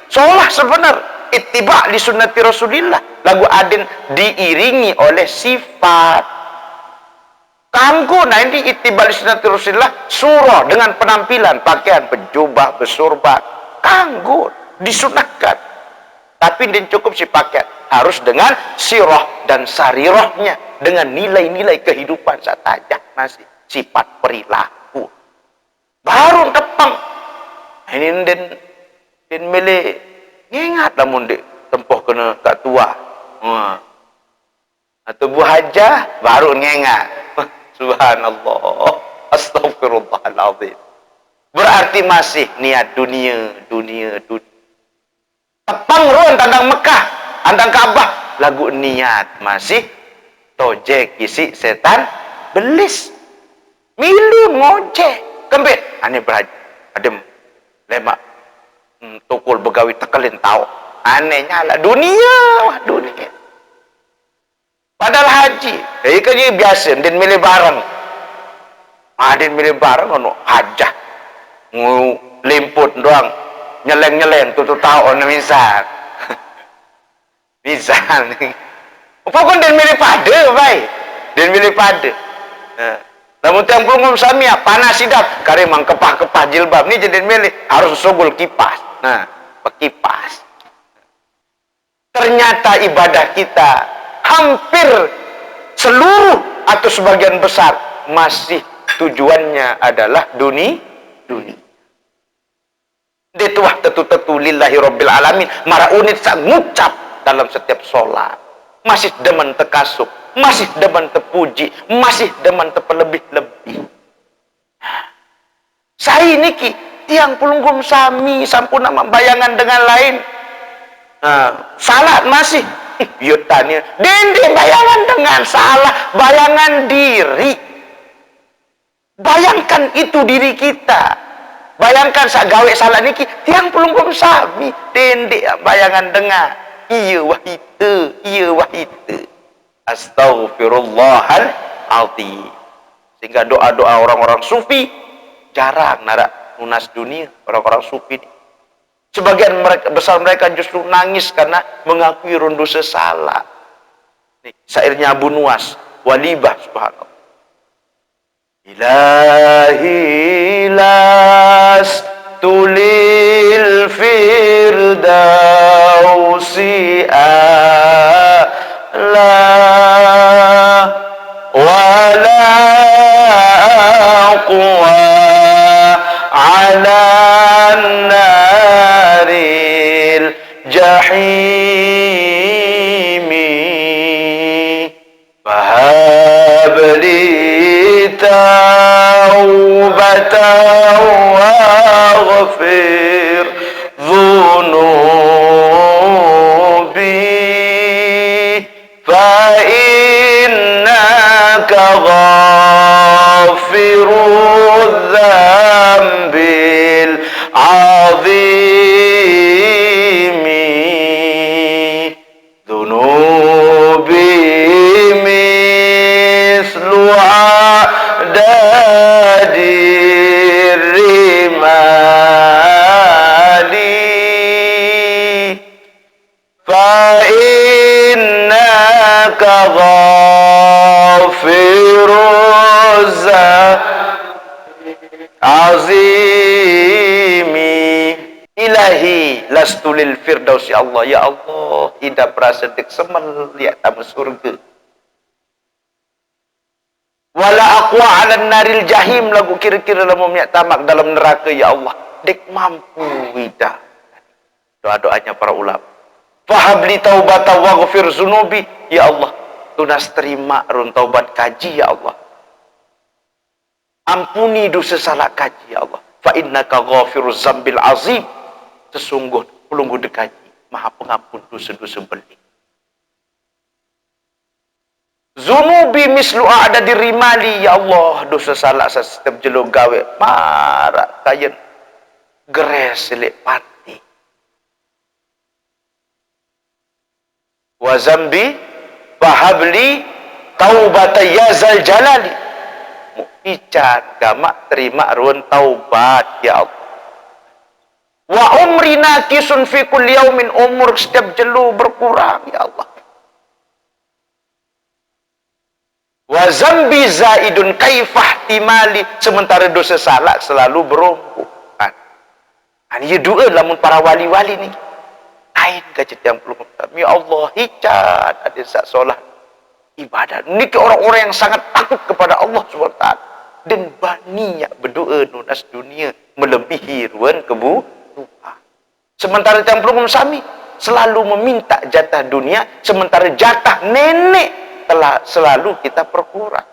Seolah sebenar ittiba li sunnati Rasulillah. Lagu adin diiringi oleh sifat. Kanggo nah ini ittiba li sunnati Rasulillah surah dengan penampilan pakaian berjubah bersurban. Kanggo disunahkan. Tapi dia cukup si pakaian, harus dengan sirah dan sarirahnya, dengan nilai-nilai kehidupan satajah masih sifat perilaku. Baru tepang. Ini den mele ngingat namun dek tempoh kena tak tua. Atau bu hajah baru ngingat. Subhanallah, astagfirullahaladzim. Berarti masih niat dunia. Tepang ruan tandang Mekah, tandang Ka'bah, lagu niat masih tojek isi setan belis. Milu ngojek kembit. Aneh berhaji, adem lemak tukul begawi tekelin tahu. Anehnya lah dunia, wah dunia. Padahal haji, jadi kan biasa, din milih bareng. Din milih bareng, ono hajah, limput doang, nyeleng tutup tahun misal, misal. Pokoknya din milih pada, baik, din milih pada. Namun tiang pelungum samia panas sidap, kare mang kepah jilbab ni jadi milih harus sugul kipas. Nah, kipas. Ternyata ibadah kita hampir seluruh atau sebagian besar masih tujuannya adalah dunia. Dituah tetu lillahi rabbil alamin. Mara unit sak ngucap dalam setiap sholat. Masih demen tekasuk, masih demen tepuji, masih demen tepelebih-lebih. Saya niki tiang pulunggum sami sampun nama bayangan dengan lain. Salat masih yutanya dende bayangan dengan salah, bayangan diri. Bayangkan itu diri kita. Bayangkan sak gawe salah niki tiang pulunggum sami dende bayangan dengan iya wah itu astaghfirullahaladzim. Sehingga doa-doa orang-orang sufi jarang narak lunas dunia. Orang-orang sufi ini sebagian besar mereka justru nangis karena mengakui rundu sesalah. Syairnya Abu Nuwas, Walibah, subhanallah. Ilahi las tulil firdausi ala wala aqwa ala jahimi fahabli taubatan waghfir dhunubi ghafiru dzambil azimi dunubi mislu adadir rimali fa innaka ghafiruz azimi ilahi lastu lil firdaus ya Allah, ya Allah ida berasa dek semel lihat tamu surga wala aqwa 'alan naril jahim lagu kira-kira lamun miak tamak dalam neraka ya Allah dek mampu ida. Doa-doanya para ulama, fahabli taubatan waghfir zunubi ya Allah, tunas terima run taubat kaji ya Allah, ampuni dosa salah kaji ya Allah, fa innaka ghafiruz zambil azim, sesungguh pelunggu dekaji maha pengampun dosa-dosa belik. Zunubi mislu ada di rimali ya Allah, dosa salah setiap jelo gawe marak kayen geres lek pati wa zambi fahabli taubata ya zal jalali, ican gamak terima ruan taubat ya Allah. Wa umri nakisun fi kulli yaumin, umur setiap jelu berkurang ya Allah. Wa zambi zaidun kaifah timali, sementara dosa salah selalu berumpukan. Ini doa lamun para wali-wali ni. Lain kajet yang belum ya Allah hicat ada sak solat ibadah. Niki orang-orang yang sangat takut kepada Allah SWT dan baninya berdoa nunas dunia melebihi ruan kebutuhan. Sementara yang belum sami selalu meminta jatah dunia, sementara jatah nenek telah selalu kita perkurang.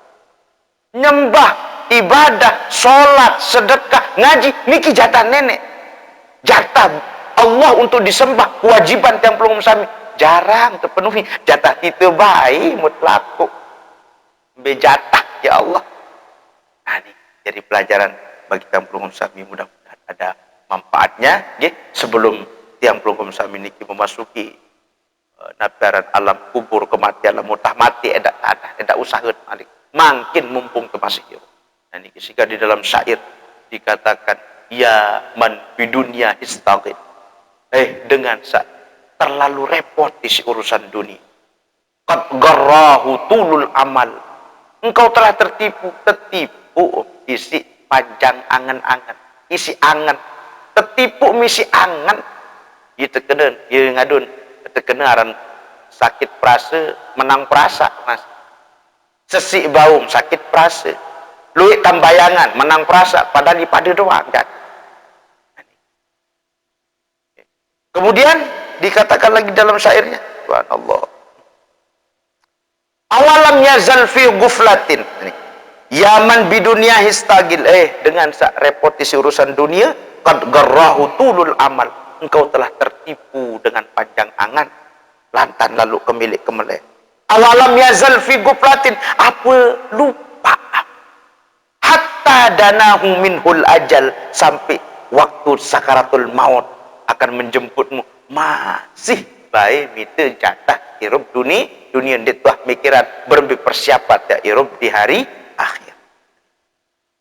Nyembah, ibadah, solat, sedekah, ngaji, niki jatah nenek. Jatah Allah untuk disembah, kewajiban yang belum sami jarang terpenuhi. Jatah kita baik mutlak. Bejatah ya Allah. Nah, ini jadi pelajaran bagi yang belum sami, mudah-mudahan ada manfaatnya. Sebelum yang belum sami niki memasuki nabaran alam kubur, kematian mutah mati edak tanah edak usaha malik makin mumpung termasih. Nah ini ketika di dalam syair dikatakan ya man bidunya istaqid, dengan terlalu repot isi urusan dunia, qad garrahu tulul amal, engkau telah tertipu isi panjang angan-angan, isi angan tertipu misi angan itu kena dia ngadun terkenaran sakit perasa menang perasa mas, sesik baum sakit perasa, luit tambayangan menang perasa, padahal pada doang kan. Kemudian dikatakan lagi dalam syairnya, subhanallah, awalam yazal fi ghuflatin, yaman bidunya histagil, dengan repotisi urusan dunia, qad garrahu tulul amal, engkau telah tertipu dengan panjang angan, lantan lalu kemilik kemelek. Awalam yazal fi ghuflatin, apa lupa, hatta danahu minhul ajal, sampai waktu sakaratul maut akan menjemputmu masih baik minta jatah hirup dunia dia mikiran berbi persiapan ya hirup di hari akhir.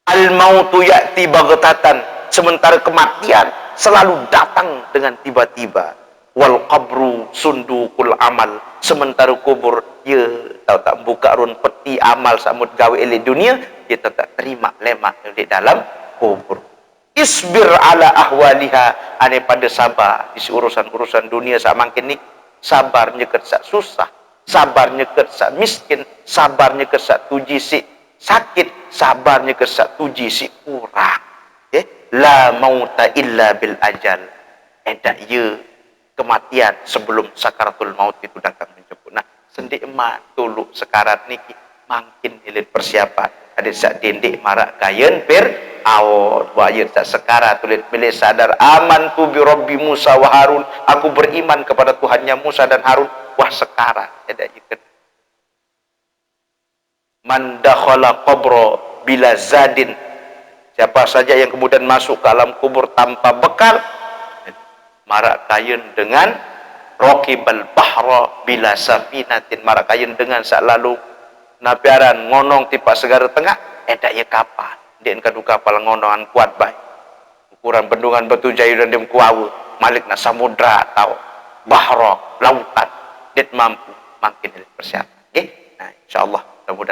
Al mautu ya'ti baghtatan, sementara kematian selalu datang dengan tiba-tiba. Wal qabru sundukul amal, sementara kubur ya tahu tak buka run peti amal samut gawe ele dunia, dia tak terima lemak di dalam kubur. Isbir ala ahwaliha, ane pada sabar di urusan-urusan dunia sak mangkin ni, sabar nyeket sak susah, sabar nyeket sak miskin, sabar nyeket sak tuji si sakit, sabar nyeket sak tuji si kurang. La mauta illa bil ajal, edak ye kematian sebelum sakaratul maut itu datang menjemput. Nah, sendik emak tuluk sekarat niki makin hilir persiapan. Ada sak dendik marak kayen awal wajib tak sekarat tulis pilih sadar aman tu bi Rabbi Musa wa Harun, aku beriman kepada Tuhannya Musa dan Harun. Wah sekarat ada ikut man dakhala qabra bila zadin, siapa saja yang kemudian masuk ke alam kubur tanpa bekal, marak kayun dengan raqibal bahra bila safinatin, marak kayun dengan selalu napiaran ngonong tipa segara tengah edak ya kapal dia kadu kapal ngonongan kuat baik ukuran bendungan batu jayu dan dem kuawu malik na samudra atau bahra lautan dia mampu makin persiapan. Nah insyaallah mudah-mudahan